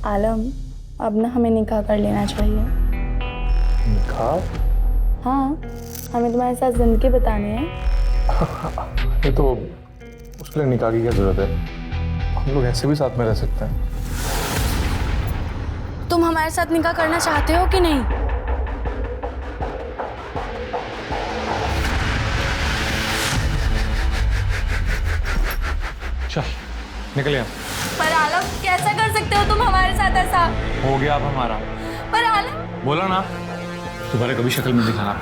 आलम, अब ना हमें निकाह कर लेना चाहिए। निकाह? हाँ, हमें तुम्हारे साथ जिंदगी बतानी है। ये तो उसके लिए निकाह की क्या जरूरत है? हम लोग ऐसे भी साथ में रह सकते हैं। तुम हमारे साथ निकाह करना चाहते हो कि नहीं? चल निकल यहाँ। पर आलम, कैसा कर सकते हो तुम हमारे साथ ऐसा? हो गया अब हमारा। पर आलम, बोला ना, दोबारा कभी शक्ल में दिखाना।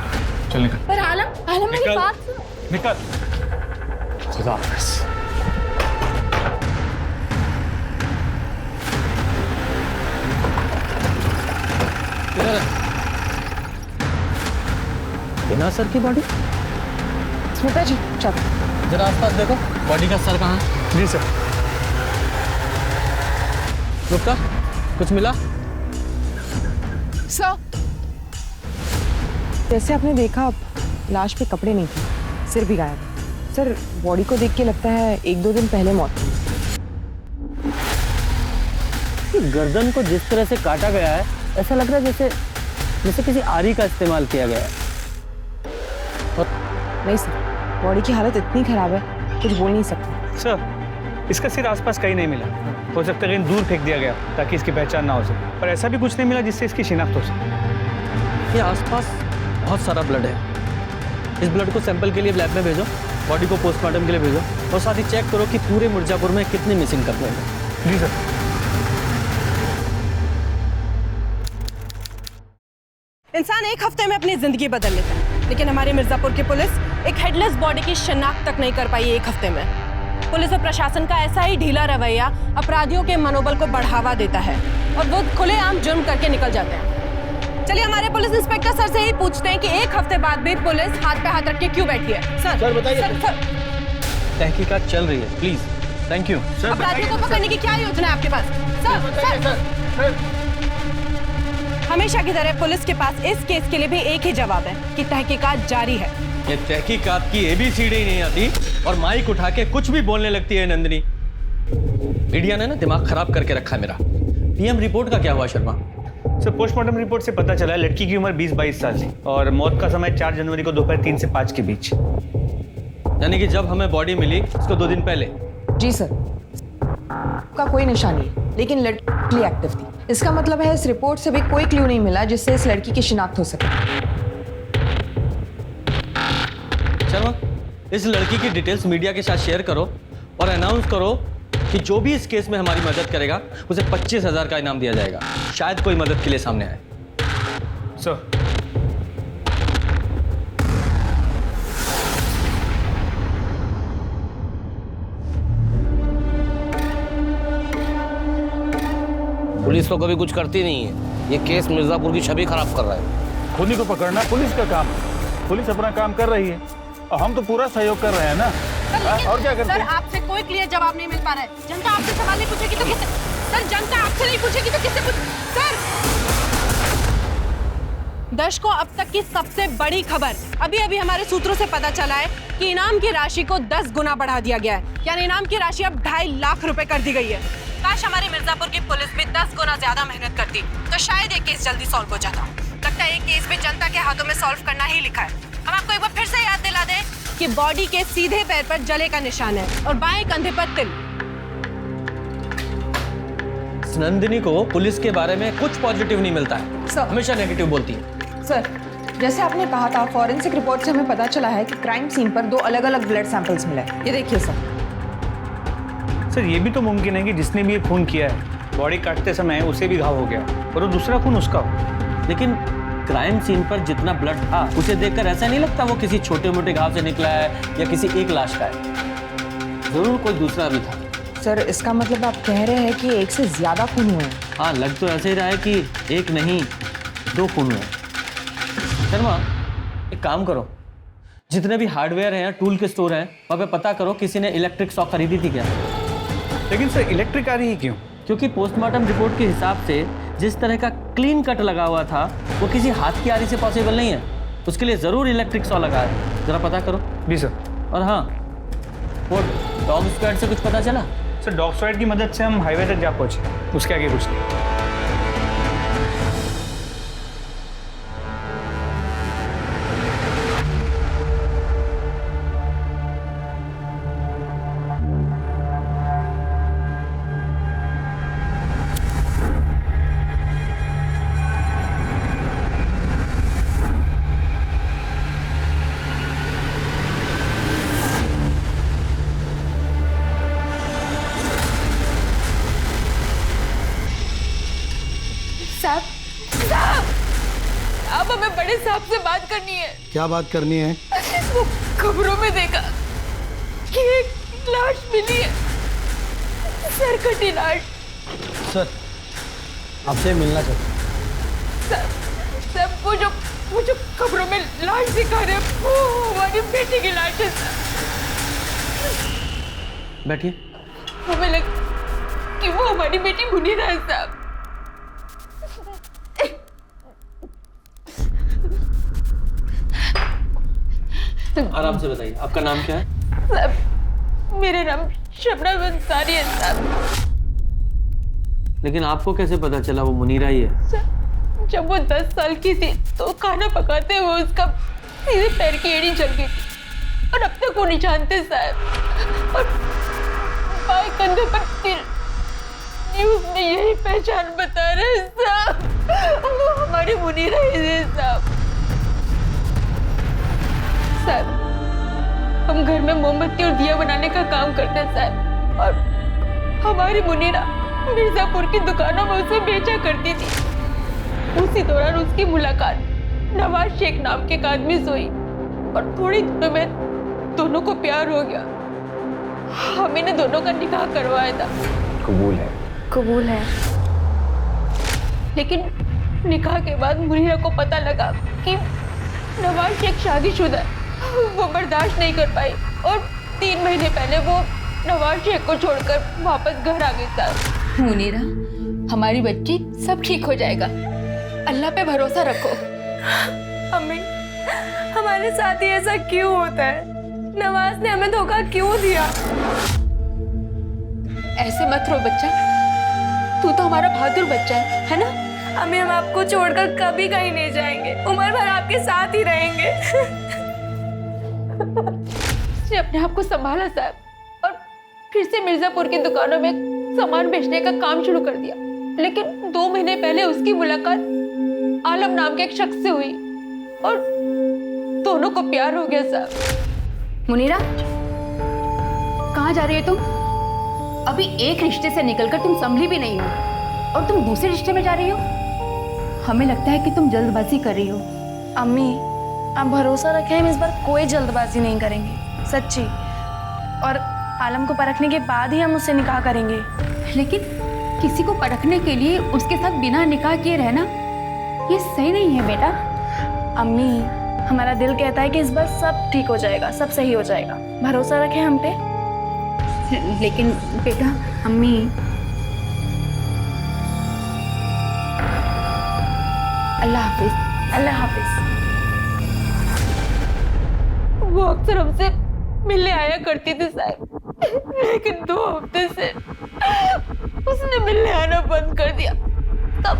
चल निकल। पर आलम, आलम मेरी बात सुनो। निकल। खुदा हाफिज़। बिना सर की बॉडी? स्मिता जी, चल जरा आसपास देखो, बॉडी का सर कहाँ है? जी सर। रुका, कुछ मिला? सर, जैसे आपने देखा लाश पे कपड़े नहीं थे, सिर भी गायब है। सर, बॉडी को देख के लगता है 1-2 दिन पहले मौत हुई। गर्दन को जिस तरह से काटा गया है, ऐसा लग रहा है जैसे किसी आरी का इस्तेमाल किया गया है। नहीं सर, बॉडी की हालत इतनी खराब है, कुछ बोल नहीं सकते। सर, इसका सिर आसपास कहीं नहीं मिला। हो सकता है कहीं दूर फेंक दिया गया ताकि इसकी पहचान ना हो सके, पर ऐसा भी कुछ नहीं मिला जिससे इसकी शिनाख्त हो सके। ये आसपास बहुत सारा ब्लड है। इस ब्लड को सैंपल के लिए लैब में भेजो, बॉडी को पोस्टमार्टम के लिए भेजो, और साथ ही चेक करो कि पूरे मिर्जापुर में कितने मिसिंग कपड़े हैं। जी सर। इंसान एक हफ्ते में अपनी जिंदगी बदल लेता है, लेकिन हमारे मिर्जापुर की पुलिस एक हेडलेस बॉडी की शिनाख्त तक नहीं कर पाई एक हफ्ते में। पुलिस और प्रशासन का ऐसा ही ढीला रवैया अपराधियों के मनोबल को बढ़ावा देता है और वो खुलेआम जुर्म करके निकल जाते हैं। चलिए हमारे पुलिस इंस्पेक्टर सर से ही पूछते हैं कि एक हफ्ते बाद भी पुलिस हाथ पे हाथ रख के क्यों बैठी है। सर बताइए। सर, तहकीकात चल रही है, प्लीज। Thank you. अपराधियों को पकड़ने की क्या योजना है आपके पास? सर, हमेशा की तरह पुलिस के पास इस केस के लिए भी एक ही जवाब है कि तहकीकात जारी है। ये तहकीकात की ABCD ही नहीं आती और माइक उठा के कुछ भी बोलने लगती है नंदिनी। मीडिया ने ना दिमाग खराब करके रखा है मेरा। PM रिपोर्ट का क्या हुआ शर्मा? सर, पोस्टमार्टम रिपोर्ट से पता चला है लड़की की उम्र 20-22 साल थी और मौत का समय 4 जनवरी को दोपहर 3 से 5 के बीच। यानी कि जब हमें बॉडी मिली उसको 2 दिन पहले। जी सर, का कोई निशान नहीं, लेकिन लड़की एक्टिव थी। इसका मतलब है इस रिपोर्ट से भी कोई क्लू नहीं मिला जिससे इस लड़की की शिनाख्त हो सके। शर्मा, इस लड़की की डिटेल्स मीडिया के साथ शेयर करो और अनाउंस करो कि जो भी इस केस में हमारी मदद करेगा उसे 25,000 का इनाम दिया जाएगा। शायद कोई मदद के लिए सामने आए। सर, पुलिस तो कभी कुछ करती नहीं है। ये केस मिर्जापुर की छवि खराब कर रहा है। खूनी को पकड़ना पुलिस का काम है। पुलिस अपना काम कर रही है और हम तो पूरा सहयोग कर रहे हैं ना। और क्या करते हैं? सर, आपसे कोई क्लियर जवाब नहीं मिल पा रहा है। जनता आपसे सवाल नहीं पूछेगी तो किससे? सर, जनता आपसे नहीं पूछेगी तो किससे पूछ? सर, दर्शकों, अब तक की सबसे बड़ी खबर अभी अभी हमारे सूत्रों से पता चला है कि इनाम की राशि को 10 गुना बढ़ा दिया गया है। यानी इनाम की राशि अब 2.5 लाख रुपए कर दी गई है। काश हमारे मिर्जापुर की पुलिस भी 10 गुना ज्यादा मेहनत करती तो शायद ये केस जल्दी सॉल्व हो जाता। लगता है ये केस भी जनता के हाथों में सॉल्व करना ही लिखा है। हम आपको एक बार फिर से याद दिला दें कि बॉडी के सीधे पैर पर जले का निशान है और बाएं कंधे पर तिल। नंदिनी को पुलिस के बारे में कुछ पॉजिटिव नहीं मिलता है, सर, हमेशा नेगेटिव बोलती है। सर, जैसे आपने कहा था, फॉरेंसिक रिपोर्ट से हमें पता चला है कि क्राइम सीन पर 2 अलग-अलग ब्लड सैंपल्स मिले। ये देखिए सर। सर, ये भी तो मुमकिन है कि जिसने भी ये खून किया है बॉडी काटते समय उसे भी घाव हो गया और वो दूसरा खून उसका हो। लेकिन क्राइम सीन पर जितना ब्लड था उसे देखकर ऐसा नहीं लगता वो किसी छोटे मोटे घाव से निकला है या किसी एक लाश का है। जरूर कोई दूसरा भी था। सर, इसका मतलब आप कह रहे हैं कि एक से ज्यादा खून हुए हैं? हाँ, लग तो ऐसे ही रहा है कि एक नहीं 2 खून हुए। शर्मा, एक काम करो, जितने भी हार्डवेयर हैं, टूल के स्टोर हैं, वहाँ पे पता करो किसी ने इलेक्ट्रिक सॉ खरीदी थी क्या। लेकिन सर, इलेक्ट्रिक आ रही है क्यों? क्योंकि पोस्टमार्टम रिपोर्ट के हिसाब से जिस तरह का क्लीन कट लगा हुआ था वो किसी हाथ की आरी से पॉसिबल नहीं है। उसके लिए जरूर इलेक्ट्रिक सॉ लगा है। जरा पता करो। जी सर। और हाँ, वो डॉग स्क्वाड से कुछ पता चला? सर डॉग स्क्वाड की मदद से हम हाईवे तक जा पहुंचे, उसके आगे कुछ नहीं। साहब, साहब, अब हमें बड़े साहब से बात करनी है। क्या बात करनी है? वो खबरों में देखा कि एक लाश मिली है, सर कटी लाश। सर, आपसे मिलना चाहता सर, सर वो जो खबरों में लाश दिखा रहे हैं, वो हमारी बेटी की लाश है सर। बैठिए। हमें लगा कि वो हमारी बेटी मुनीरा है साहब। आराम से बताइए, आपका नाम क्या है? साहब, मेरा नाम शबनम अंसारी है साहब। लेकिन आपको कैसे पता चला वो मुनीरा ही है? सर, जब वो 10 साल की थी तो खाना पकाते हुए उसका सीधे पैर की एड़ी जल गई थी और अब तक वो नहीं जानते साहब। और बाएं कंधे पर तिल, न्यूज़ में यही पहचान बता रहे हैं साहब, वो हमारी मुनीरा ही है साहब। साहब, हम घर में मोमबत्ती और दिया बनाने का काम करते हैं साहब, और हमारी मुनीरा मिर्जापुर की दुकानों में उसे बेचा करती थी। उसी दौरान उसकी मुलाकात नवाज शेख नाम के एक आदमी से हुई और थोड़ी देर में दोनों को प्यार हो गया। हम इन्हें दोनों का निकाह करवाया था। कबूल है? कबूल है। लेकिन निकाह के बाद मुनीरा को पता लगा कि नवाज शेख शादीशुदा है। वो बर्दाश्त नहीं कर पाई और 3 महीने पहले वो नवाज शेख को छोड़कर वापस घर आ गई साहब। मुनीरा, हमारी बच्ची सब ठीक हो जाएगा, अल्लाह पे भरोसा रखो। अम्मी, हमारे साथ ही ऐसा क्यों होता है? नवाज ने हमें धोखा क्यों दिया? ऐसे मत रो बच्चा, तू तो हमारा बहादुर बच्चा है ना? अम्मी, हम आपको छोड़कर कभी कहीं नहीं जाएंगे, उम्र भर आपके साथ ही रहेंगे। उसने अपने आप को संभाला साहब और फिर से मिर्जापुर की दुकानों में सामान बेचने का काम शुरू कर दिया। लेकिन 2 महीने पहले उसकी मुलाकात आलम नाम के एक शख्स से हुई और दोनों को प्यार हो गया साहब। मुनीरा, कहाँ जा रही है तुम? अभी एक रिश्ते से निकलकर तुम संभली भी नहीं हो और तुम दूसरे रिश्ते में जा रही हो। हमें लगता है कि तुम जल्दबाजी कर रही हो। अम्मी, आप भरोसा रखें, हम इस बार कोई जल्दबाजी नहीं करेंगे, सच्ची। और आलम को परखने के बाद ही हम उससे निकाह करेंगे। लेकिन किसी को परखने के लिए उसके साथ बिना निकाह किए रहना ये सही नहीं है बेटा। अम्मी, हमारा दिल कहता है कि इस बार सब ठीक हो जाएगा, सब सही हो जाएगा, भरोसा रखें हम पे। लेकिन बेटा, अम्मी, अल्लाह हाफिज। अल्लाह हाफिज। वो अक्सर हमसे मिलने आया करती थी साहब, लेकिन 2 हफ्ते से उसने मिलने आना बंद कर दिया। तब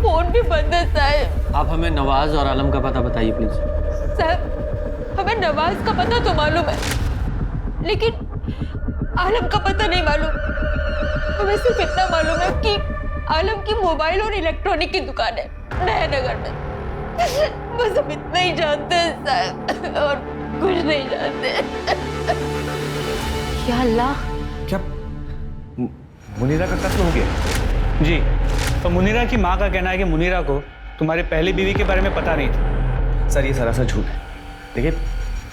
फोन भी बंद है साहब। आप हमें नवाज और आलम का पता बताइए प्लीज। साहब, हमें नवाज का पता तो मालूम है, लेकिन आलम का पता नहीं मालूम। हमें सिर्फ इतना मालूम है कि आलम की मोबाइल और इलेक्ट्रॉनिक की दुकान है नया नगर में। बस हम इतना ही जानते हैं साहब, और कुछ नहीं जानते। या अल्लाह, क्या मुनीरा का कत्ल हो गया? जी, तो मुनीरा की माँ का कहना है कि मुनीरा को तुम्हारी पहली बीवी के बारे में पता नहीं था। सर, ये सरासर झूठ है। देखिए,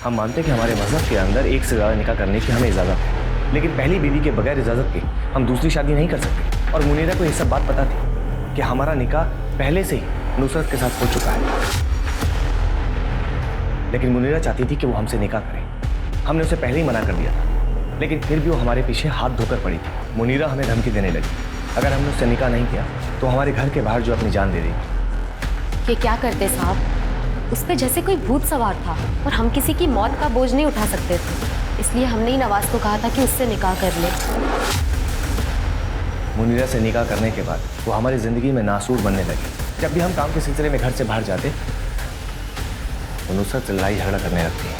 हम मानते हैं कि हमारे मजहब के अंदर एक से ज़्यादा निकाह करने की हमें इजाज़त है, लेकिन पहली बीवी के बगैर इजाज़त के हम दूसरी शादी नहीं कर सकते। और मुनीरा को ये सब बात पता थी कि हमारा निकाह पहले से ही नुसरत के साथ हो चुका है, लेकिन मुनीरा चाहती थी कि वो हमसे निकाह करे। हमने उसे पहले ही मना कर दिया था, लेकिन फिर भी वो हमारे पीछे हाथ धोकर पड़ी थी। मुनीरा हमें धमकी देने लगी, अगर हमने उससे निकाह नहीं किया तो हमारे घर के बाहर जो अपनी जान दे देगी। ये क्या करते साहब? उस पे जैसे कोई भूत सवार था और हम किसी की मौत का बोझ नहीं उठा सकते थे, इसलिए हमने ही नवाज को कहा था कि उससे निकाह कर ले। मुनीरा से निकाह करने के बाद वो हमारी ज़िंदगी में नासूर बनने लगी। जब भी हम काम के सिलसिले में घर से बाहर जाते तो नुसरत से लड़ाई झगड़ा करने लगती है।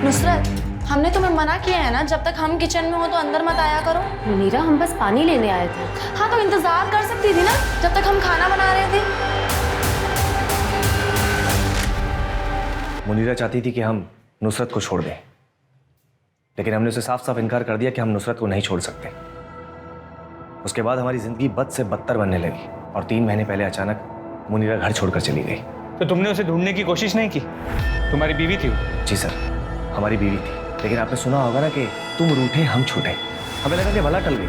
नुसरत, हमने तुम्हें मना किया है ना, जब तक हम किचन में हो तो अंदर मत आया करो। मुनीरा, हम बस पानी लेने आए थे। हाँ तो इंतजार कर सकती थी ना, जब तक हम खाना बना रहे थे। मुनीरा चाहती थी कि हम नुसरत को छोड़ दें, लेकिन हमने उसे साफ साफ इनकार कर दिया कि हम नुसरत को नहीं छोड़ सकते। उसके बाद हमारी जिंदगी बद से बदतर बनने लगी और 3 महीने पहले अचानक मुनीरा घर छोड़कर चली गई। तो तुमने उसे ढूंढने की कोशिश नहीं की? तुम्हारी बीवी थी वो? जी सर, हमारी बीवी थी, लेकिन आपने सुना होगा ना कि तुम रूठे हम छूटे। हमें लगा कि भला टल गई,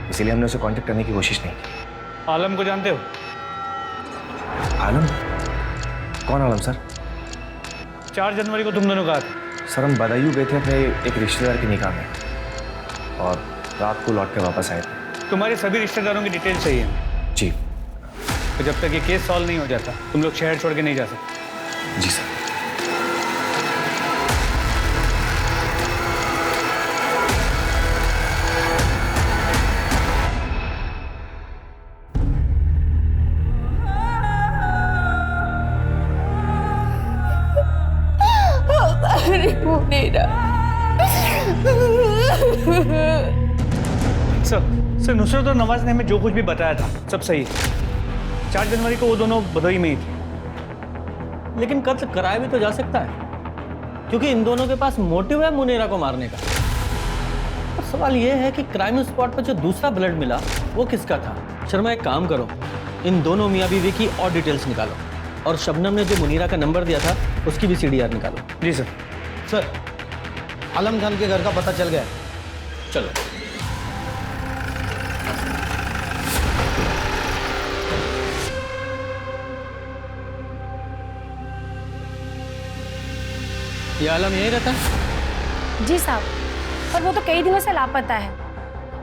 इसीलिए हमने उसे कांटेक्ट करने की कोशिश नहीं की। आलम को जानते हो? आलम? कौन आलम सर? 4 जनवरी को तुम दोनों कहा था। सर हम बदायूं गए थे अपने एक रिश्तेदार के निकाह में और रात को लौट के वापस आए थे। तुम्हारे सभी रिश्तेदारों की डिटेल चाहिए जी। तो जब तक ये केस सॉल्व नहीं हो जाता तुम लोग शहर छोड़ के नहीं जा सकते। जी सर। सर नुसरत और नवाज ने हमें जो कुछ भी बताया था सब सही है। 4 जनवरी को वो दोनों बदोई में ही थे। लेकिन कत्ल कराया भी तो जा सकता है, क्योंकि इन दोनों के पास मोटिव है मुनीरा को मारने का। और सवाल यह है कि क्राइम स्पॉट पर जो दूसरा ब्लड मिला वो किसका था। शर्मा, एक काम करो, इन दोनों मियाँ बीवी की और डिटेल्स निकालो और शबनम ने जो मुनीरा का नंबर दिया था उसकी भी CDR निकालो। जी सर। सर, आलम खान के घर का पता चल गया। चलो। ये आलम यही रहता है? जी साहब, पर वो तो कई दिनों से लापता है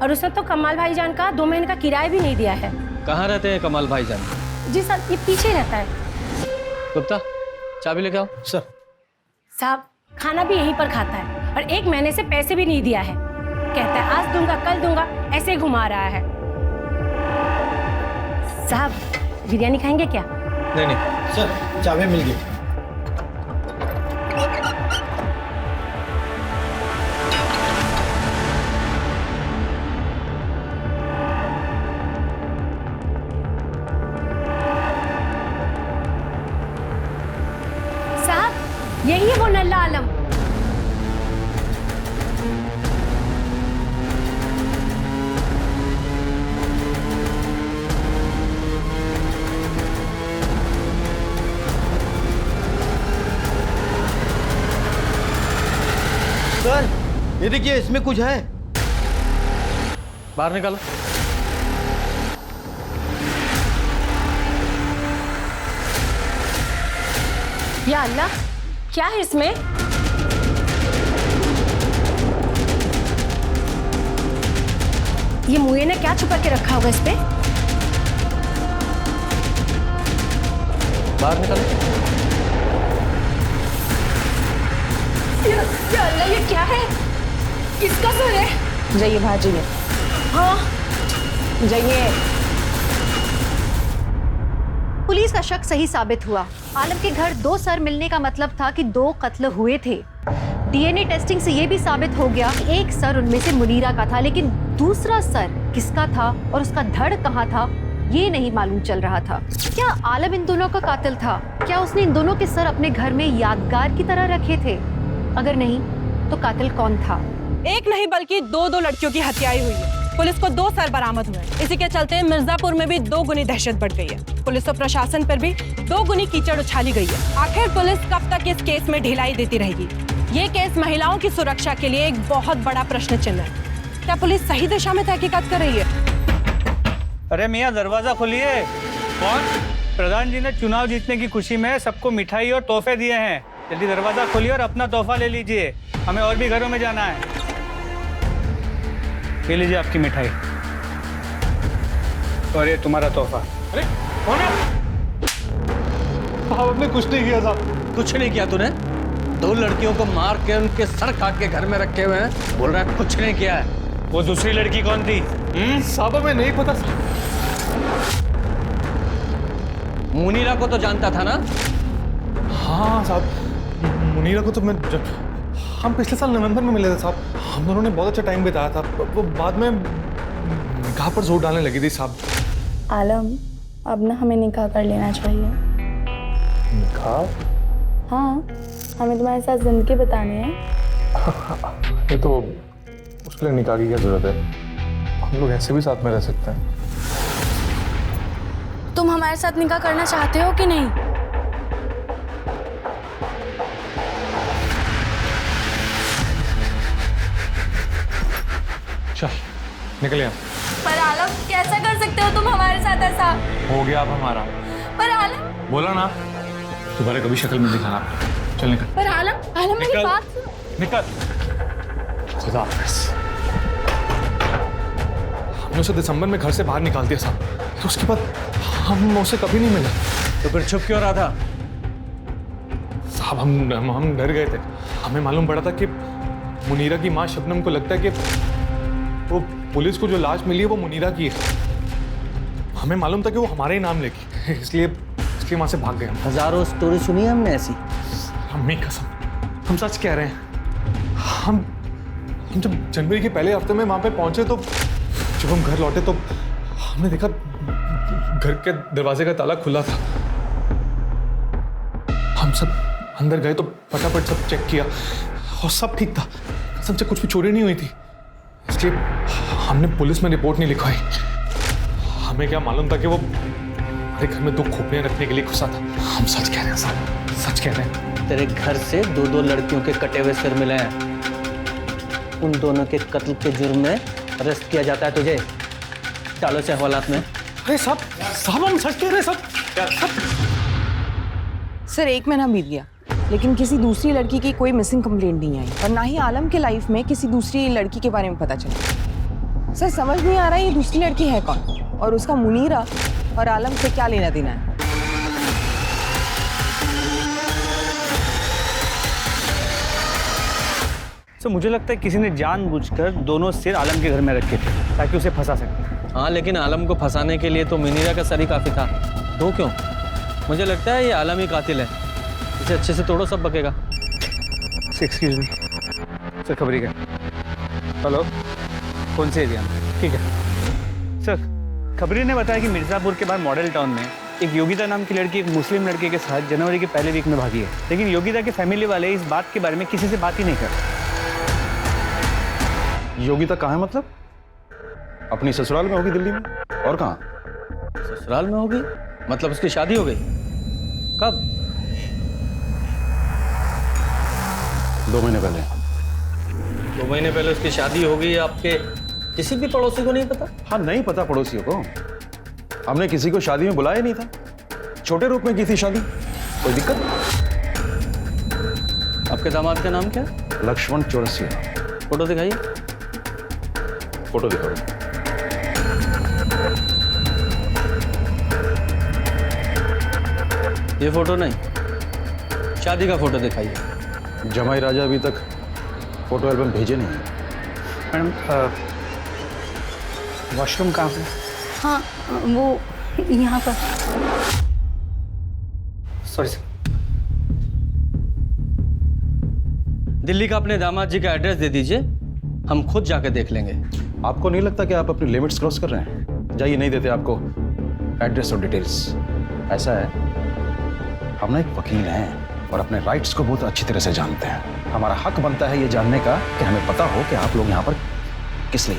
और उसने तो कमाल भाईजान का 2 महीने का किराया भी नहीं दिया है। कहाँ रहते हैं कमाल भाईजान? जी साहब, ये पीछे रहता है। गुप्ता, चाबी लेके आओ। सर। साहब, खाना भी यहीं पर खाता है और 1 महीने से पैसे भी नहीं दिया है। कहता है आज दूंगा कल दूंगा, ऐसे घुमा रहा है। साहब, बिरयानी खाएंगे क्या? नहीं। सर, चाबी मिल गई। साहब, यही है वो नल्ला आलम। सर, ये देखिए, इसमें कुछ है। बाहर निकालो। या अल्लाह, क्या है इसमें? ये मुए ने क्या छुपा के रखा होगा इस पे? बाहर निकालो। या अल्लाह, ये क्या है? किसका सर है? जाइए बाहर जाइए। हाँ, जाइए। पुलिस का शक सही साबित हुआ। आलम के घर 2 सर मिलने का मतलब था कि 2 कत्ल हुए थे। DNA टेस्टिंग से यह भी साबित हो गया कि एक सर उनमें से मुनीरा का था, लेकिन दूसरा सर किसका था और उसका धड़ कहाँ था ये नहीं मालूम चल रहा था। क्या आलम इन दोनों का कातिल था? क्या उसने इन दोनों के सर अपने घर में यादगार की तरह रखे थे? अगर नहीं तो कातिल कौन था? एक नहीं बल्कि 2 लड़कियों की हत्याएं हुई है। पुलिस को 2 सर बरामद हुए। इसी के चलते मिर्जापुर में भी 2 गुनी दहशत बढ़ गई है। पुलिस और प्रशासन पर भी 2 गुनी कीचड़ उछाली गई है। आखिर पुलिस कब तक इस केस में ढिलाई देती रहेगी? ये केस महिलाओं की सुरक्षा के लिए एक बहुत बड़ा प्रश्न चिन्ह है। क्या पुलिस सही दिशा में तहकीकात कर रही है? अरे मियाँ, दरवाजा खोलिए। कौन? प्रधान जी ने चुनाव जीतने की खुशी में सबको मिठाई और तोहफे दिए हैं। जल्दी दरवाजा खोलिए और अपना तोहफा ले लीजिए। हमें और भी घरों में जाना है। ये लीजिए आपकी मिठाई और ये तुम्हारा तोहफा। अरे कौन है? आपने कुछ नहीं किया साहब। कुछ नहीं किया तूने? 2 लड़कियों को मार के उनके सर काट के घर में रखे हुए हैं, बोल रहा है कुछ नहीं किया है। वो दूसरी लड़की कौन थी? साहब हमें नहीं पता। मुनीरा को तो जानता था ना? हाँ साहब, मुनीरा को तो मैं हम पिछले साल नवंबर में मिले थे साहब। हम दोनों ने बहुत अच्छा टाइम बिताया था। वो बाद में निकाह पर जोर डालने लगी थी साहब। आलम, अब ना हमें निकाह कर लेना चाहिए। निकाह? हाँ, हमें तुम्हारे साथ जिंदगी बितानी है। ये तो उसके लिए निकाह की क्या जरूरत है? हम लोग ऐसे भी साथ में रह सकते हैं। तुम हमारे साथ निकाह करना चाहते हो कि नहीं? चल निकल यहाँ। पर आलम, कैसा कर सकते हो तुम हमारे साथ ऐसा? हो गया अब हमारा। पर आलम, बोला ना, दोबारा कभी शक्ल में दिखाना। चल निकल। पर आलम मेरी बात सुनो। निकल। खुदा हाफिज़। हमने उसे दिसंबर में घर से बाहर निकाल दिया साहब, तो उसके बाद हम उसे कभी नहीं मिला। तो फिर छुप क्यों रहा था? साहब हम डर गए थे। हमें मालूम पड़ा था कि मुनीरा की माँ शबनम को लगता है कि वो पुलिस को जो लाश मिली है वो मुनीरा की है। हमें मालूम था कि वो हमारे ही नाम लेगी, इसलिए वहाँ से भाग गए हम। हजारों स्टोरी सुनी है हमने ऐसी। अम्मी कसम, हम सच कह रहे हैं। हम जब जनवरी के पहले हफ्ते में वहाँ पे पहुंचे तो जब हम घर लौटे तो हमने देखा घर के दरवाजे का ताला खुला था। हम सब अंदर गए तो फटाफट सब चेक किया और सब ठीक था। कसम से कुछ भी चोरी नहीं हुई थी, इसलिए हमने पुलिस में रिपोर्ट नहीं लिखवाई। हमें क्या मालूम था कि वो हमारे घर में 2 खोपड़ियां रखने के लिए घुसा था। हम सच कह रहे हैं साहब, सच कह रहे हैं। तेरे घर से 2 लड़कियों के कटे हुए सिर मिले हैं। उन दोनों के कत्ल के जुर्म में अरेस्ट किया जाता है तुझे। डालो से हवालात में। अरे साहब हम सच कह रहे हैं सब। सर 1 महीना बीत गया, लेकिन किसी दूसरी लड़की की कोई मिसिंग कंप्लेंट नहीं आई और ना ही आलम के लाइफ में किसी दूसरी लड़की के बारे में पता चला। सर समझ नहीं आ रहा ये दूसरी लड़की है कौन और उसका मुनीरा और आलम से क्या लेना देना है। तो मुझे लगता है किसी ने जानबूझकर दोनों सिर आलम के घर में रखे थे ताकि उसे फंसा सके। हाँ, लेकिन आलम को फंसाने के लिए तो मुनीरा का सर ही काफी था। तो क्यों? मुझे लगता है ये आलम ही कातिल है। इसे अच्छे से तोड़ो, सब बकेगा। एक्सक्यूज मी सर, खबरी का। हेलो, कौन से एरिया में? ठीक है सर। खबरी ने बताया कि मिर्ज़ापुर के बाद मॉडल टाउन में एक योगिता नाम की लड़की एक मुस्लिम लड़के के साथ जनवरी के पहले वीक में भागी है, लेकिन योगिता के फैमिली वाले इस बात के बारे में किसी से बात ही नहीं कर रहे। योगिता कहाँ है? मतलब अपनी ससुराल में होगी दिल्ली में, और कहाँ? ससुराल में होगी? मतलब उसकी शादी हो गई? कब? 2 महीने पहले। 2 महीने पहले उसकी शादी हो गई। आपके किसी भी पड़ोसी को नहीं पता? हाँ, नहीं पता पड़ोसियों को। हमने किसी को शादी में बुलाया नहीं था। छोटे रूप में की थी शादी, कोई दिक्कत? आपके दामाद का नाम क्या है? लक्ष्मण चौरसिया। फोटो दिखाइए। फोटो दिखाओ। ये फोटो नहीं, शादी का फोटो दिखाइए। जमाई राजा अभी तक फोटो एल्बम भेजे नहीं है। मैडम वॉशरूम कहाँ पे? हाँ, वो यहाँ पर। Sorry sir. दिल्ली का अपने दामाद जी का एड्रेस दे दीजिए, हम खुद जाके देख लेंगे। आपको नहीं लगता कि आप अपनी लिमिट्स क्रॉस कर रहे हैं? जाइए, नहीं देते आपको एड्रेस और डिटेल्स। ऐसा है, हम ना एक वकील हैं और अपने राइट्स को बहुत अच्छी तरह से जानते हैं। हमारा हक बनता है ये जानने का कि हमें पता हो कि आप लोग यहाँ पर किस लिए।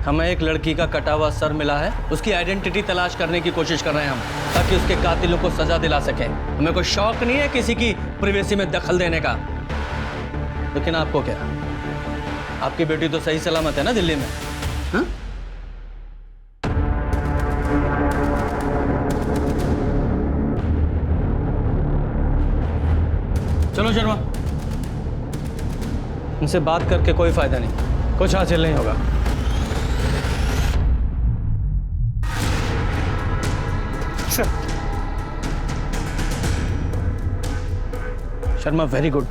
हमें एक लड़की का कटा हुआ सर मिला है, उसकी आइडेंटिटी तलाश करने की कोशिश कर रहे हैं हम, ताकि उसके कातिलों को सजा दिला सके। हमें कोई शौक नहीं है किसी की प्राइवेसी में दखल देने का। लेकिन आपको क्या, आपकी बेटी तो सही सलामत है ना दिल्ली में? हाँ? चलो शर्मा, इनसे बात करके कोई फायदा नहीं, कुछ हासिल नहीं होगा। Sharma very good.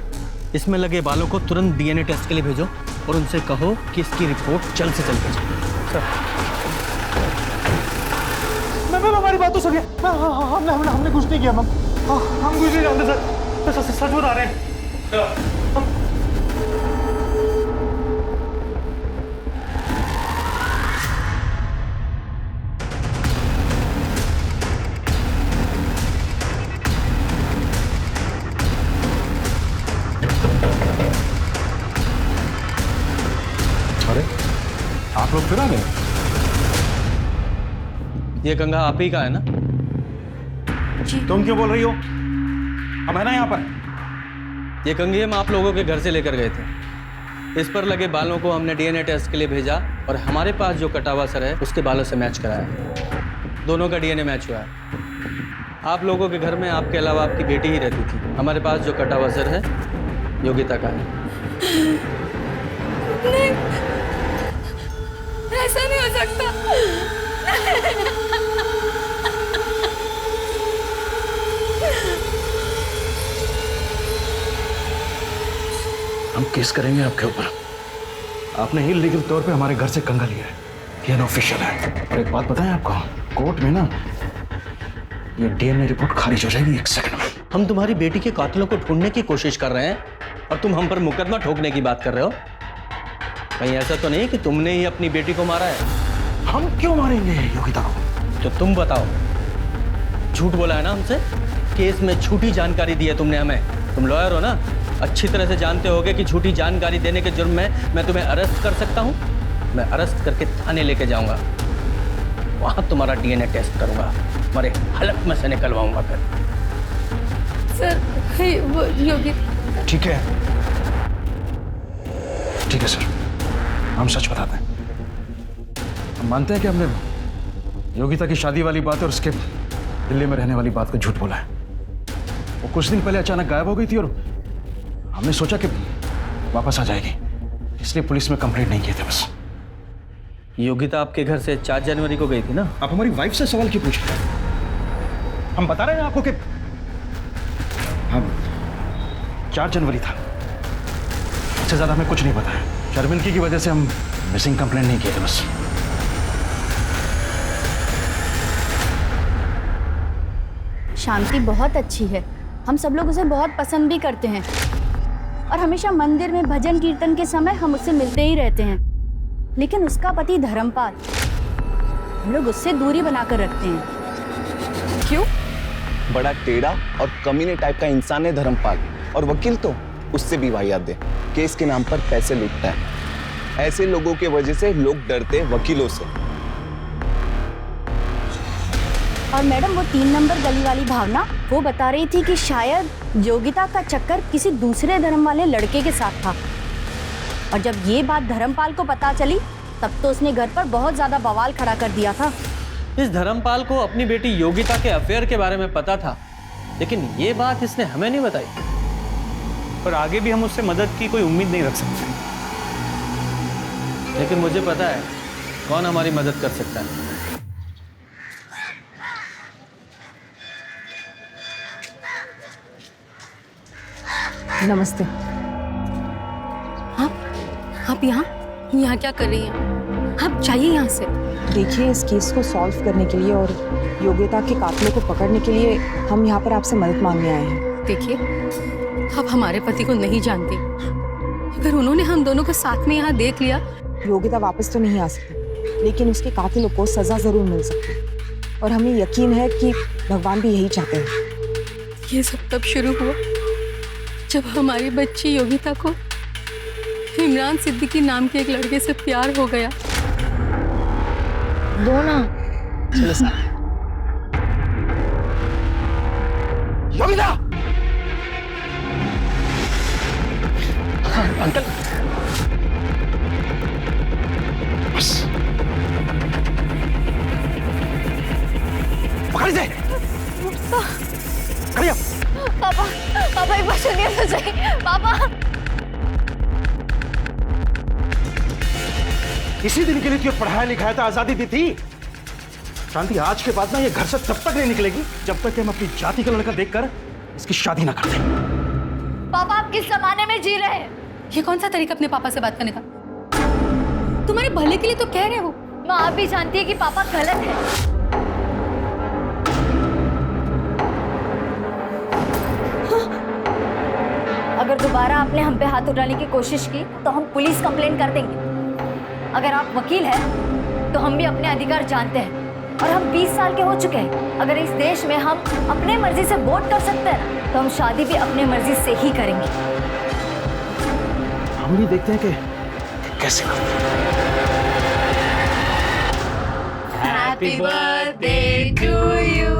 इसमें लगे बालों को तुरंत डीएनए टेस्ट के लिए भेजो। और उनसे कहो कि इसकी रिपोर्ट जल्द से जल्द भेजें। मैम हमारी बात तो सुनिए। हमने कुछ नहीं किया मैम। हम कुछ नहीं जानते सर। सच बता रहे हैं। अरे आप लोग फिर आ गए? ये कंघा आप ही का है ना? तुम क्यों बोल रही हो? हम है ना यहाँ पर। ये कंघी हम आप लोगों के घर से लेकर गए थे। इस पर लगे बालों को हमने डीएनए टेस्ट के लिए भेजा और हमारे पास जो कटा हुआ सर है उसके बालों से मैच कराया। दोनों का डीएनए मैच हुआ है। आप लोगों के घर में आपके अलावा आपकी बेटी ही रहती थी। हमारे पास जो कटा हुआ सर है योगिता का है। नहीं, ऐसा नहीं हो सकता। हम केस करेंगे आपके ऊपर। आपने ही लीगल तौर पे हमारे घर से कंघा लिया है, ये अनऑफिशियल है। और एक बात बताएं आपको, कोर्ट में ना ये डीएनए रिपोर्ट खारिज हो जाएगी 1 सेकंड में। हम तुम्हारी बेटी के कातिलों को ढूंढने की कोशिश कर रहे हैं और तुम हम पर मुकदमा ठोकने की बात कर रहे हो। कहीं ऐसा तो नहीं कि तुमने ही अपनी बेटी को मारा है? हम क्यों मारेंगे योगिता को? तो तुम बताओ। झूठ बोला है ना हमसे? केस में झूठी जानकारी दी है तुमने हमें। तुम लॉयर हो ना, अच्छी तरह से जानते होगे कि झूठी जानकारी देने के जुर्म में मैं तुम्हें अरेस्ट कर सकता हूं। मैं अरेस्ट करके थाने लेके जाऊंगा, वहां तुम्हारा डीएनए टेस्ट करूंगा, तुम्हारे हलक में से निकलवाऊंगा। फिर सर वो योगी। ठीक है सर, हम सच बताते हैं। हम मानते हैं कि हमने योगिता की शादी वाली बात और उसके दिल्ली में रहने वाली बात को झूठ बोला है। वो कुछ दिन पहले अचानक गायब हो गई थी और हमने सोचा कि वापस आ जाएगी, इसलिए पुलिस में कंप्लेंट नहीं किए थे बस। योगिता आपके घर से 4 जनवरी को गई थी ना? आप हमारी वाइफ से सवाल क्यों पूछ रहे हैं? हम बता रहे हैं आपको कि हम 4 जनवरी था, इससे ज्यादा हमें कुछ नहीं पता है। शर्मिंदगी की वजह से हम मिसिंग कंप्लेंट नहीं किए थे बस। शांति बहुत अच्छी है, हम सब लोग उसे बहुत पसंद भी करते हैं और हमेशा मंदिर में भजन कीर्तन के समय हम उससे मिलते ही रहते हैं। लेकिन उसका पति धर्मपाल, हम लोग उससे दूरी बनाकर रखते हैं। क्यों? बड़ा टेढ़ा और कमीने टाइप का इंसान है धर्मपाल, और वकील तो उससे भी वाहियात है। केस के नाम पर पैसे लूटता है। ऐसे लोगों के वजह से लोग डरते हैं वकीलों से। और मैडम वो 3 नंबर गली वाली भावना, वो बता रही थी कि शायद योगिता का चक्कर किसी दूसरे धर्म वाले लड़के के साथ था। और जब ये बात धर्मपाल को पता चली तब तो उसने घर पर बहुत ज्यादा बवाल खड़ा कर दिया था। इस धर्मपाल को अपनी बेटी योगिता के अफेयर के बारे में पता था, लेकिन ये बात इसने हमें नहीं बताई। पर आगे भी हम उससे मदद की कोई उम्मीद नहीं रख सकते। लेकिन मुझे पता है कौन हमारी मदद कर सकता है। नमस्ते। आप यहाँ क्या कर रही हैं? आप जाइए यहाँ से। देखिए, इस केस को सॉल्व करने के लिए और योगिता के कातिलों को पकड़ने के लिए हम यहाँ पर आपसे मदद मांगने आए हैं। देखिए, आप हमारे पति को नहीं जानती। अगर उन्होंने हम दोनों को साथ में यहाँ देख लिया, योगिता वापस तो नहीं आ सकती, लेकिन उसके कातिलों को सजा जरूर मिल सकती है। और हमें यकीन है कि भगवान भी यही चाहते हैं। ये सब तब शुरू हुआ जब हमारी बच्ची योगिता को इमरान सिद्दीकी नाम के एक लड़के से प्यार हो गया। दो ना। चलो सर। योगिता! अंकल बस पकड़ दे। खड़िया। पापा एक बार सुनिए तो सही। पापा इसी दिन के लिए तुझे पढ़ाया लिखाया था, आजादी दी थी। शांति, आज के बाद ना ये घर से तब तक नहीं निकलेगी जब तक कि हम अपनी जाति का लड़का देखकर इसकी शादी ना कर दें। पापा आप किस जमाने में जी रहे हैं? ये कौन सा तरीका अपने पापा से बात करने का? तुम्हारे भले के लिए तो कह रहे हो। माँ आप भी जानती है कि पापा गलत है। अगर दोबारा आपने हम पे हाथ उठाने की कोशिश की तो हम पुलिस कंप्लेंट कर देंगे। अगर आप वकील हैं तो हम भी अपने अधिकार जानते हैं और हम 20 साल के हो चुके हैं। अगर इस देश में हम अपने मर्जी से वोट कर सकते हैं तो हम शादी भी अपने मर्जी से ही करेंगे। हम भी देखते हैं कि कैसे करते हैं। Happy birthday to you.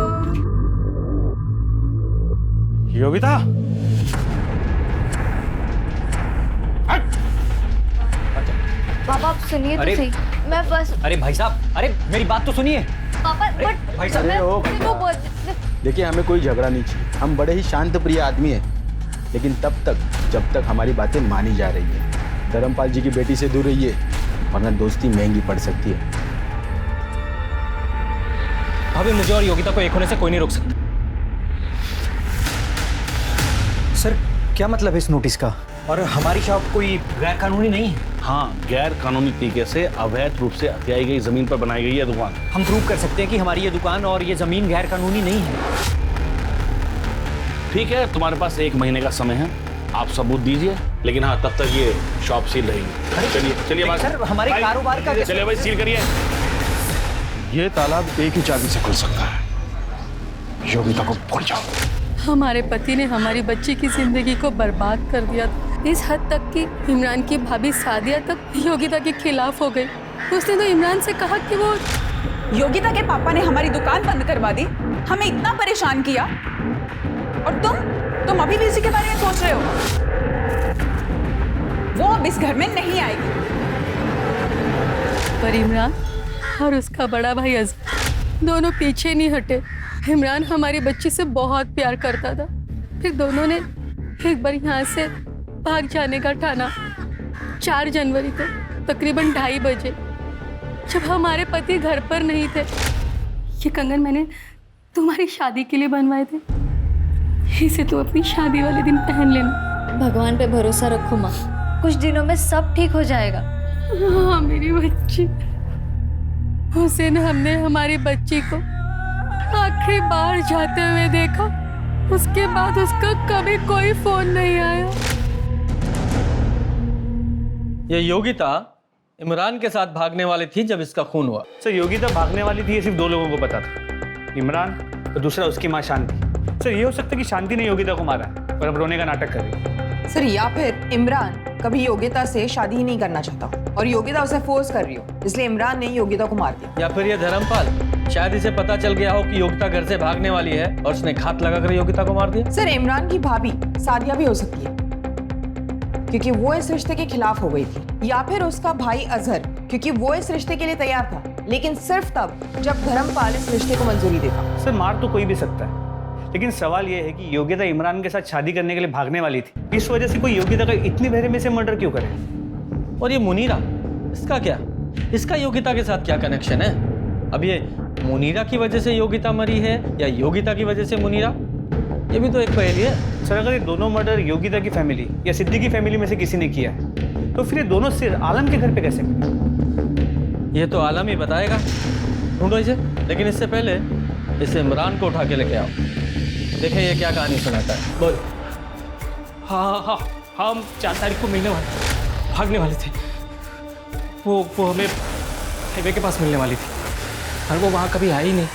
Yogita, पापा आप सुनिए तो सही। मैं बस। अरे भाई साहब, अरे मेरी बात तो सुनिए। पापा बट भाई साहब, वो देखिए हमें कोई झगड़ा नहीं चाहिए, हम बड़े ही शांत प्रिय आदमी हैं, लेकिन तब तक जब तक हमारी बातें मानी जा रही है। धर्मपाल जी की बेटी से दूर रहिए वरना दोस्ती महंगी पड़ सकती है। अभी मुझे और योगिता को एक होने से कोई नहीं रोक सकता। सर क्या मतलब है इस नोटिस का? और हमारी शॉप कोई गैर कानूनी नहीं है? हाँ, गैर कानूनी तरीके से अवैध रूप से हथियाई गई जमीन पर बनाई गई है दुकान। हम प्रूव कर सकते हैं कि हमारी ये दुकान और ये जमीन गैर कानूनी नहीं है। ठीक है, तुम्हारे पास 1 महीने का समय है, आप सबूत दीजिए, लेकिन हाँ तब तक ये शॉप सील रहेगी। चलिए चलिए सर हमारे कारोबार का चलिए भाई सील करिए। ये तालाब एक ही चाबी से खुल सकता है। योगिता को भूल जाओ। हमारे पति ने हमारी बच्ची की जिंदगी को बर्बाद कर दिया, इस हद तक कि इमरान की भाभी सादिया तक योगिता के खिलाफ हो गई। उसने तो इमरान से कहा कि वो योगिता के पापा ने हमारी दुकान बंद करवा दी, हमें इतना परेशान किया, और तुम अभी भी इसी के बारे में सोच रहे हो। वो अब इस घर में नहीं आएगी। पर इमरान और उसका बड़ा भाई अजहर दोनों पीछे नहीं हटे। इमरान हमारी बच्ची से बहुत प्यार करता था, फिर दोनों ने एक बार यहाँ से भाग जाने का ठाना। 4 जनवरी को तकरीबन 2:30 बजे, जब हमारे पति घर पर नहीं थे। ये कंगन मैंने तुम्हारी शादी के लिए बनवाए थे, इसे तू अपनी शादी वाले दिन पहन लेना। भगवान पे भरोसा रखो माँ, कुछ दिनों में सब ठीक हो जाएगा। हाँ मेरी बच्ची। उस दिन हमने हमारी बच्ची को आखिरी बार जाते हुए देखा, उसके बाद उसका कभी कोई फोन नहीं आया। ये योगिता इमरान के साथ भागने वाली थी जब इसका खून हुआ। सर योगिता भागने वाली थी ये सिर्फ 2 लोगों को पता था, इमरान और दूसरा उसकी माँ शांति। सर ये हो सकता है कि शांति ने योगिता को मारा है और अब रोने का नाटक कर रही है। सर या फिर इमरान कभी योगिता से शादी ही नहीं करना चाहता और योगिता उसे फोर्स कर रही हो, इसलिए इमरान ने योगिता को मार दिया। या फिर ये धर्मपाल शायद इसे पता चल गया हो कि योगिता घर से भागने वाली है और उसने घात लगाकर योगिता को मार दिया। सर इमरान की भाभी सादिया भी हो सकती है, क्योंकि वो इस रिश्ते के खिलाफ हो गई थी, या फिर उसका भाई अजहर, क्योंकि वो इस रिश्ते के लिए तैयार था, लेकिन सिर्फ तब जब धर्मपाल इस रिश्ते को मंजूरी देता। सर मार तो कोई भी सकता है, लेकिन सवाल यह है कि योगिता इमरान के साथ शादी करने के लिए भागने वाली थी, इस वजह से कोई योगिता का इतनी बेरहमी से मर्डर क्यों करे? और ये मुनीरा, इसका क्या? इसका योगिता के साथ क्या कनेक्शन है? अब ये मुनीरा की वजह से योगिता मरी है या योगिता की वजह से मुनीरा? ये भी तो एक पहेली है। सर अगर ये दोनों मर्डर योगिता की फैमिली या सिद्दीकी की फैमिली में से किसी ने किया है, तो फिर ये दोनों सिर आलम के घर पे कैसे मिले? ये तो आलम ही बताएगा। ढूंढो इसे, लेकिन इससे पहले इसे इमरान को उठा के लेके आओ, देखें ये क्या कहानी सुनाता है। बोल। हाँ, हम 4 तारीख को मिलने वाले, भागने वाले थे। वो हमें हाईवे के पास मिलने वाली थी, और वो वहाँ कभी आई नहीं।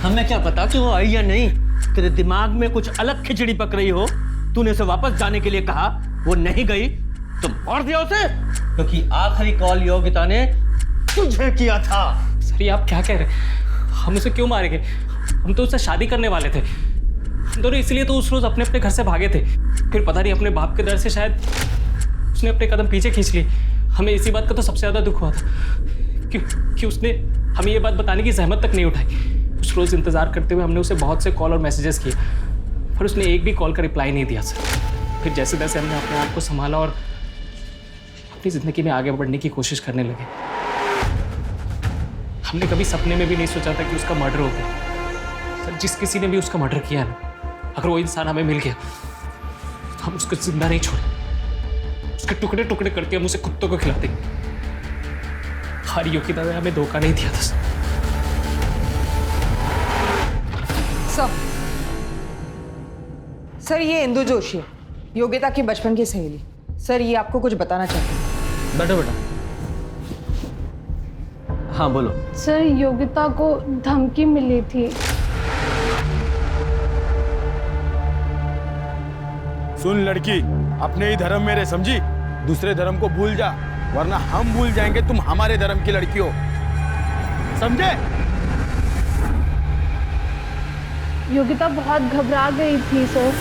हमें क्या पता कि वो आई या नहीं? तेरे दिमाग में कुछ अलग खिचड़ी पक रही हो। तूने उसे वापस जाने के लिए कहा, वो नहीं गई तो मार दिया उसे, क्योंकि आखिरी कॉल योगिता ने तुझे किया था। सर ये आप क्या कह रहे हैं? हम उसे क्यों मारेंगे? हम तो उससे शादी करने वाले थे। हम दोनों इसलिए तो उस रोज अपने अपने घर से भागे थे। फिर पता नहीं अपने बाप के डर से शायद उसने अपने कदम पीछे खींच लिए। हमें इसी बात का तो सबसे ज्यादा दुख हुआ था कि उसने हमें ये बात बताने की जहमत तक नहीं उठाई। उस रोज इंतजार करते हुए हमने उसे बहुत से कॉल और मैसेजेस किए, पर उसने एक भी कॉल का रिप्लाई नहीं दिया सर। फिर जैसे तैसे हमने अपने आप को संभाला और अपनी जिंदगी में आगे बढ़ने की कोशिश करने लगे। हमने कभी सपने में भी नहीं सोचा था कि उसका मर्डर हो गया। सर जिस किसी ने भी उसका मर्डर किया ना, अगर वो इंसान हमें मिल गया तो हम उसको जिंदा नहीं छोड़े। उसके टुकड़े टुकड़े करके हम उसे कुत्तों को खिला देंगे। हमारी योगिता ने हमें धोखा नहीं दिया था। सर ये इंदु जोशी है, योगिता की बचपन की सहेली। सर ये आपको कुछ बताना चाहती है। बैठो बेटा। हाँ बोलो। सर योगिता को धमकी मिली थी। सुन लड़की, अपने ही धर्म में रह, समझी? दूसरे धर्म को भूल जा, वरना हम भूल जाएंगे तुम हमारे धर्म की लड़की हो, समझे? योगिता बहुत घबरा गई थी सर,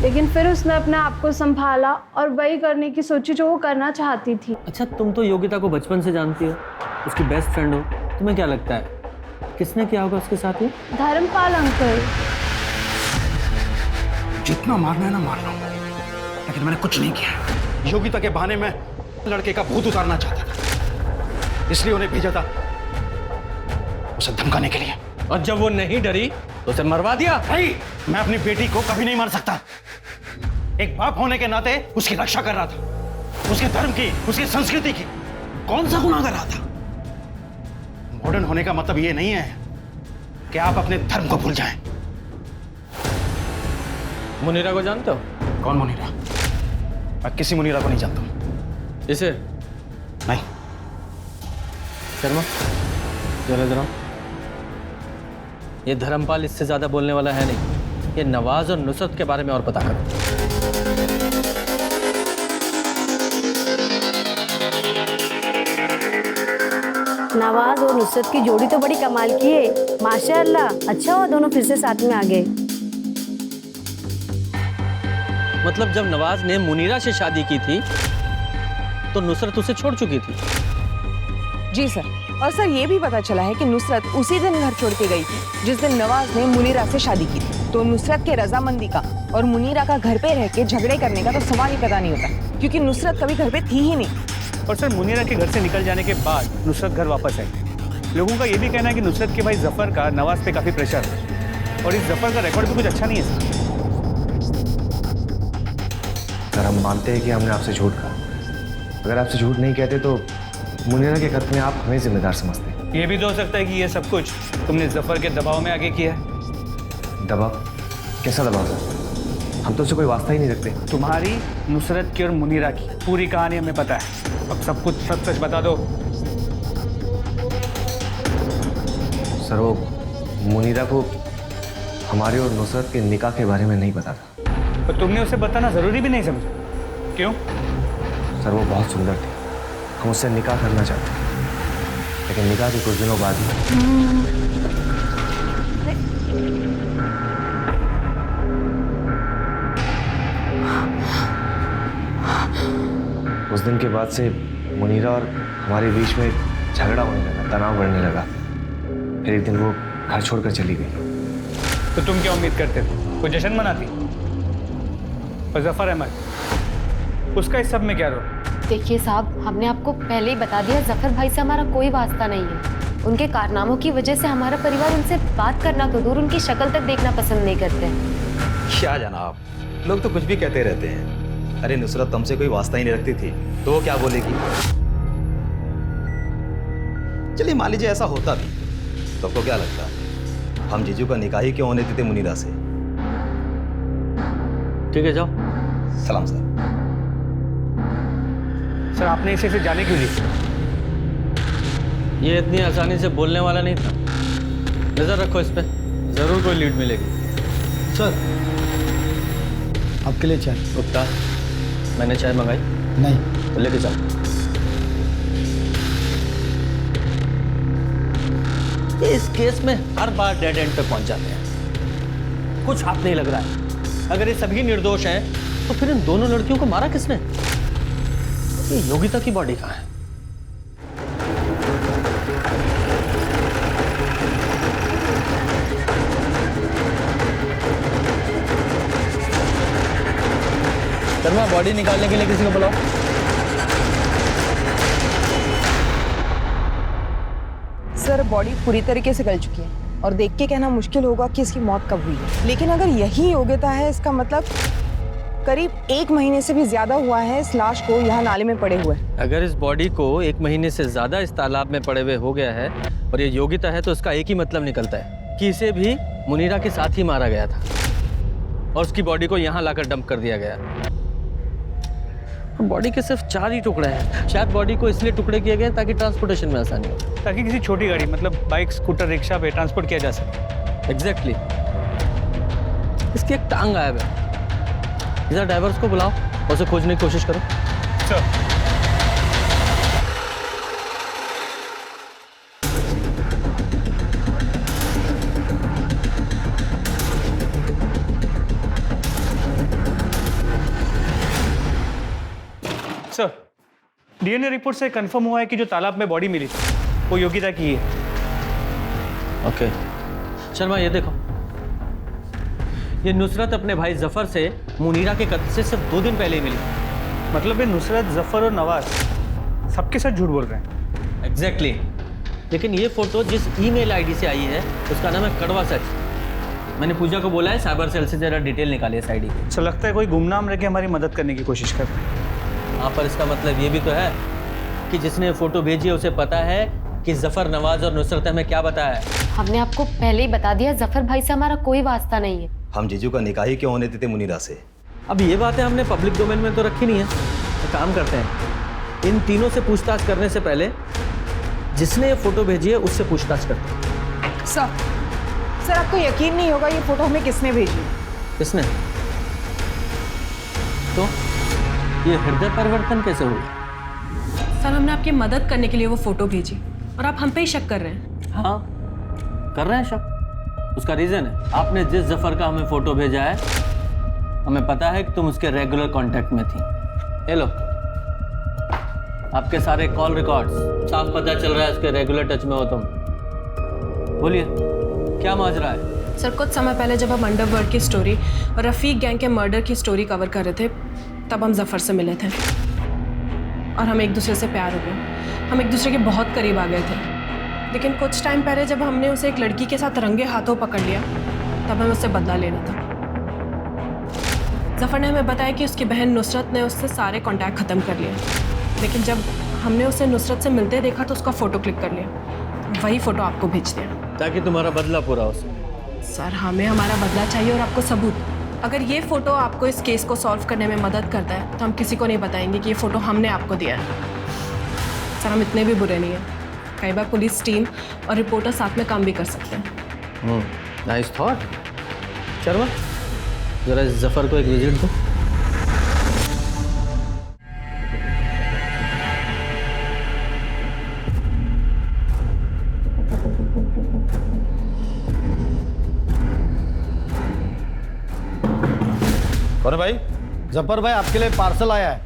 लेकिन फिर उसने अपने आप को संभाला और वही करने की सोची जो वो करना चाहती थी। अच्छा, तुम तो योगिता को बचपन से जानती हो, उसकी बेस्ट फ्रेंड हो, तुम्हें क्या लगता है किसने किया होगा उसके साथ ये? धर्मपाल अंकल। जितना मारना है ना मार लो, लेकिन मैंने कुछ नहीं किया। योगिता के बहाने में लड़के का भूत उतारना चाहता था, इसलिए उन्हें भेजा था उसे धमकाने के लिए। और जब वो नहीं डरी तो उसे मरवा दिया। भाई, मैं अपनी बेटी को कभी नहीं मार सकता। एक बाप होने के नाते उसकी रक्षा कर रहा था, उसके धर्म की, उसकी संस्कृति की। कौन सा गुनाह कर रहा था? मॉडर्न होने का मतलब ये नहीं है कि आप अपने धर्म को भूल जाएं। मुनीरा को जानते हो? कौन मुनीरा? मैं किसी मुनीरा को नहीं जानता हूं। इसे? नहीं। शर्मा, जरा जरा। ये धर्मपाल इससे ज्यादा बोलने वाला है नहीं। ये नवाज और नुसरत के बारे में और पता करो। नवाज और नुसरत की जोड़ी तो बड़ी कमाल की है, माशाअल्लाह। अच्छा हुआ दोनों फिर से साथ में आ गए। मतलब जब नवाज ने मुनीरा से शादी की थी तो नुसरत उसे छोड़ चुकी थी। जी सर, और सर ये भी पता चला है कि नुसरत उसी दिन घर छोड़ के गई थी जिस दिन नवाज ने मुनीरा से शादी की थी। तो नुसरत के रजामंदी का और मुनीरा का घर पे रह के झगड़े करने का तो सवाल ही पैदा नहीं होता, क्योंकि नुसरत कभी घर पे थी ही नहीं। और सर मुनीरा के घर से निकल जाने के बाद नुसरत घर वापस आई। लोगों का ये भी कहना है कि नुसरत के भाई जफर का नवाज पे काफी प्रेशर है, और इस जफर का रिकॉर्ड भी कुछ अच्छा नहीं है सर। हम मानते हैं कि हमने आपसे झूठ कहा। अगर आपसे झूठ नहीं कहते तो मुनीरा के कत्ल में आप हमें जिम्मेदार समझते। ये भी तो हो सकता है कि ये सब कुछ तुमने जफर के दबाव में आगे किया है। दबाव? कैसा दबाव सर? हम तो उससे कोई वास्ता ही नहीं रखते। तुम्हारी, नुसरत की और मुनीरा की पूरी कहानी हमें पता है। अब सब कुछ सच सच बता दो। सर वो मुनीरा को हमारे और नुसरत के निकाह के बारे में नहीं पता था। तो तुमने उसे बताना जरूरी भी नहीं समझा, क्यों? सर वो बहुत सुंदर थी, हम उससे निकाह करना चाहते हैं, लेकिन निकाह के कुछ दिनों बाद ही उस दिन के बाद से मुनीरा और हमारे बीच में झगड़ा होने लगा, तनाव बढ़ने लगा। फिर एक दिन वो घर छोड़कर चली गई। तो तुम क्या उम्मीद करते थे? कोई जश्न मनाती? और जफर अहमद, उसका इस सब में क्या रोल? देखिए साहब, हमने आपको पहले ही बता दिया, जफर भाई से हमारा कोई वास्ता नहीं है। उनके कारनामों की वजह से हमारा परिवार उनसे बात करना तो दूर, उनकी शक्ल तक देखना पसंद नहीं करते। क्या जनाब, लोग तो कुछ भी कहते रहते हैं। अरे नुसरत तुमसे कोई वास्ता ही नहीं रखती थी तो वो क्या बोलेगी? चलिए मान लीजिए ऐसा होता भी तो आपको क्या लगता हम जीजू का निकाह ही क्यों होने देते मुनीरा से? ठीक है, जाओ। सलाम सर। सर आपने इसे जाने क्यों दी? ये इतनी आसानी से बोलने वाला नहीं था। नजर रखो इस पे, जरूर कोई लीड मिलेगी। सर आपके लिए चाय। गुप्ता, मैंने चाय मंगाई नहीं तो लेके जाओ। इस केस में हर बार डेड एंड पे पहुंच जाते हैं। कुछ हाथ नहीं लग रहा है। अगर ये सभी निर्दोष हैं तो फिर इन दोनों लड़कियों को मारा किसने? ये योगिता की बॉडी कहाँ है? शर्मा, बॉडी निकालने के लिए किसी को बुलाओ। सर बॉडी पूरी तरीके से गल चुकी है और देख के कहना मुश्किल होगा कि इसकी मौत कब हुई है, लेकिन अगर यही योग्यता है इसका मतलब करीब 1 महीने से भी ज्यादा हुआ है इस लाश को यहाँ नाले में पड़े हुए। अगर इस बॉडी को 1 महीने से ज्यादा इस तालाब में पड़े हुए हो गया है और ये योगिता है, तो इसका एक ही मतलब निकलता है कि इसे भी मुनीरा के साथ ही मारा गया था और उसकी बॉडी को यहाँ लाकर डंप कर दिया गया। बॉडी के सिर्फ 4 ही टुकड़े हैं। शायद बॉडी को इसलिए टुकड़े किए गए ताकि ट्रांसपोर्टेशन में आसानी हो, ताकि किसी छोटी गाड़ी मतलब बाइक, स्कूटर, रिक्शा पे ट्रांसपोर्ट किया जा सके। एग्जैक्टली। इसकी एक टांग गायब है। इधर ड्राइवर्स को बुलाओ और उसे खोजने की कोशिश करो। सर सर, डीएनए रिपोर्ट से कंफर्म हुआ है कि जो तालाब में बॉडी मिली थी वो योगिता की है। ओके शर्मा, ये देखो, ये नुसरत अपने भाई जफर से मुनीरा के कत्ल से सिर्फ 2 दिन पहले ही मिली। मतलब ये नुसरत, जफर और नवाज सबके साथ झूठ बोल रहे हैं। एग्जैक्टली। लेकिन ये फोटो जिस ईमेल आईडी से आई है उसका नाम है कड़वा सच। मैंने पूजा को बोला है साइबर सेल से जरा डिटेल निकालिए इस आईडी की। सर लगता है कोई गुमनाम रह के हमारी मदद करने की कोशिश कर रहे हैं। हाँ, पर इसका मतलब ये भी तो है कि जिसने फोटो भेजी है उसे पता है कि जफर, नवाज और नुसरत हमें क्या बताया है। हमने आपको पहले ही बता दिया, जफर भाई से हमारा कोई वास्ता नहीं है। हम जीजू का निकाह ही क्यों होने देते मुनीरा से? अब ये बातें हमने पब्लिक डोमेन में तो रखी नहीं है। तो काम करते हैं, इन तीनों से पूछताछ करने से पहले जिसने ये फोटो भेजी है उससे पूछताछ करते हैं। सर आपको यकीन नहीं होगा ये फोटो हमें किसने भेजी। किसने? तो ये हृदय परिवर्तन कैसे हुआ? सर हमने आपकी मदद करने के लिए वो फोटो भेजी और आप हम पे ही शक कर रहे हैं। हाँ, कर रहे हैं शक। उसका रीजन है, आपने जिस जफर का हमें फोटो भेजा है, हमें पता है कि तुम उसके रेगुलर कांटेक्ट में थी। ये लो, आपके सारे कॉल रिकॉर्ड्स, साफ पता चल रहा है उसके रेगुलर टच में हो तुम। बोलिए, क्या माजरा है? सर कुछ समय पहले जब हम अंडरवर्ल्ड की स्टोरी और रफीक गैंग के मर्डर की स्टोरी कवर कर रहे थे, तब हम जफर से मिले थे और हम एक दूसरे से प्यार हो गए। हम एक दूसरे के बहुत करीब आ गए थे। लेकिन कुछ टाइम पहले जब हमने उसे एक लड़की के साथ रंगे हाथों पकड़ लिया, तब हमें उससे बदला लेना था। जफर ने हमें बताया कि उसकी बहन नुसरत ने उससे सारे कांटेक्ट ख़त्म कर लिए। लेकिन जब हमने उसे नुसरत से मिलते देखा तो उसका फ़ोटो क्लिक कर लिया। वही फ़ोटो आपको भेज दिया ताकि तुम्हारा बदला पूरा हो सके। सर हमें हमारा बदला चाहिए और आपको सबूत। अगर ये फ़ोटो आपको इस केस को सॉल्व करने में मदद करता है तो हम किसी को नहीं बताएंगे कि ये फ़ोटो हमने आपको दिया है। सर हम इतने भी बुरे नहीं हैं। कई बार पुलिस टीम और रिपोर्टर साथ में काम भी कर सकते हैं। Nice thought. शर्मा, जरा इस जफर को एक विजिट दो। कौन है भाई? जफर भाई, आपके लिए पार्सल आया है।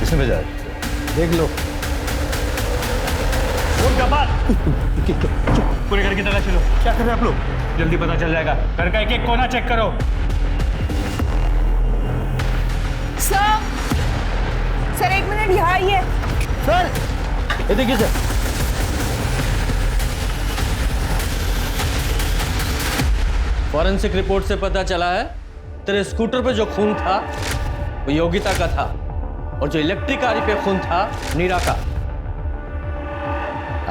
किसने भेजा है? देख लो। पूरे घर की तरह चलो। क्या कर रहे हैं आप लोग? जल्दी पता चल जाएगा। घर का एक एक कोना चेक करो। सर 1 मिनट यहाँ आइए। सर ये देखिए सर, फॉरेंसिक रिपोर्ट से पता चला है तेरे स्कूटर पे जो खून था वो योगिता का था और जो इलेक्ट्रिक गाड़ी पे खून था नीरा का।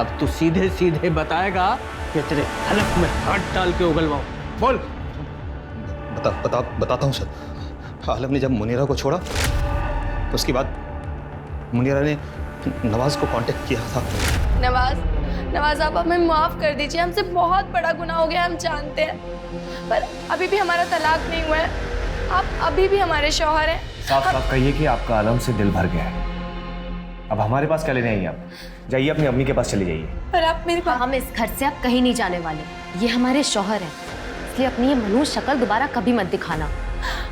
अब तू सीधे सीधे बताएगा कि तेरे हलक में हाथ डाल के उगलवाऊं। बोल। बताता हूँ सर। आलम ने जब मुनीरा को छोड़ा तो उसके बाद मुनीरा ने नवाज को कांटेक्ट किया था। नवाज आप हमें माफ कर दीजिए, हमसे बहुत बड़ा गुनाह हो गया, हम जानते हैं, पर अभी भी हमारा तलाक नहीं हुआ है। आप अभी भी हमारे शौहर हैं। साफ कहिए कि आपका आलम से दिल भर गया है। अब हमारे पास क्या लेने आई आप? जाइए अपनी अम्मी के पास चली जाइए। पर आप मेरे पास, हम इस घर से अब कहीं नहीं जाने वाले। ये हमारे शौहर हैं, इसलिए अपनी ये मनहूस शक्ल दोबारा कभी मत दिखाना।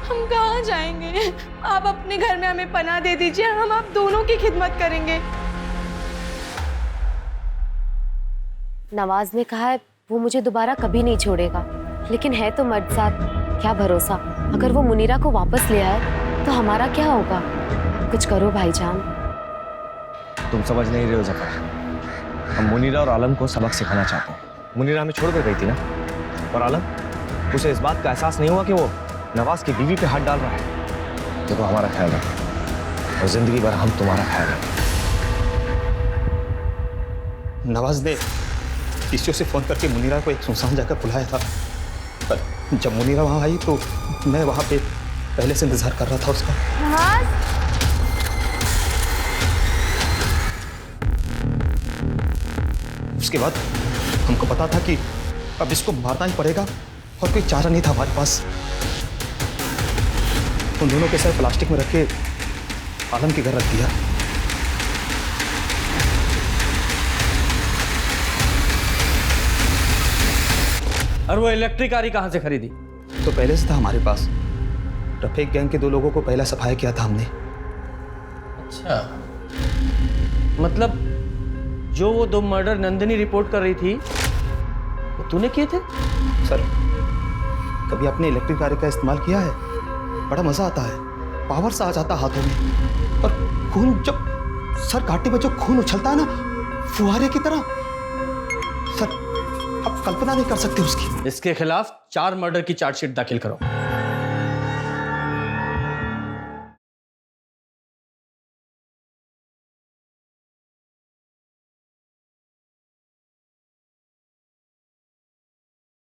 हम कहाँ जाएंगे? आप अपने घर में हमें पनाह दे दीजिए, हम आप दोनों की खिदमत करेंगे। नवाज ने कहा है वो मुझे दोबारा कभी नहीं छोड़ेगा, लेकिन है तो मर्द साथ, क्या भरोसा। अगर वो मुनीरा को वापस ले आए तो हमारा क्या होगा? कुछ करो भाईजान। तुम समझ नहीं रहे हो जफर, हम मुनीरा और आलम को सबक सिखाना चाहते हैं। मुनीरा हमें छोड़कर गई थी ना, और आलम उसे इस बात का एहसास नहीं हुआ कि वो नवाज की बीवी पे हाथ डाल रहा है। देखो हमारा ख्याल रखो और जिंदगी भर हम तुम्हारा ख्याल रखें। नवाज ने पीसीओ से फोन करके मुनीरा को एक सुनसान जगह बुलाया था, पर जब मुनीरा वहां आई तो मैं वहां पे पहले से इंतजार कर रहा था उसका। नवाज, उसके बाद हमको पता था कि अब इसको मारना ही पड़ेगा और कोई चारा नहीं था हमारे पास। उन दोनों के सर प्लास्टिक में रख के आलम के घर रख दिया। और वो इलेक्ट्रिक गाड़ी कहां से खरीदी? तो पहले से था हमारे पास। रफीक गैंग के 2 लोगों को पहला सफाया किया था हमने। अच्छा, मतलब जो वो 2 मर्डर नंदिनी रिपोर्ट कर रही थी वो तूने किए थे? सर, कभी आपने इलेक्ट्रिक गाड़ी का इस्तेमाल किया है? बड़ा मजा आता है, पावर सा आ जाता हाथों में, और खून जब सर घाटी में जो खून उछलता है ना फुहारे की तरह, सर आप कल्पना नहीं कर सकते उसकी। इसके खिलाफ 4 मर्डर की चार्जशीट दाखिल करो।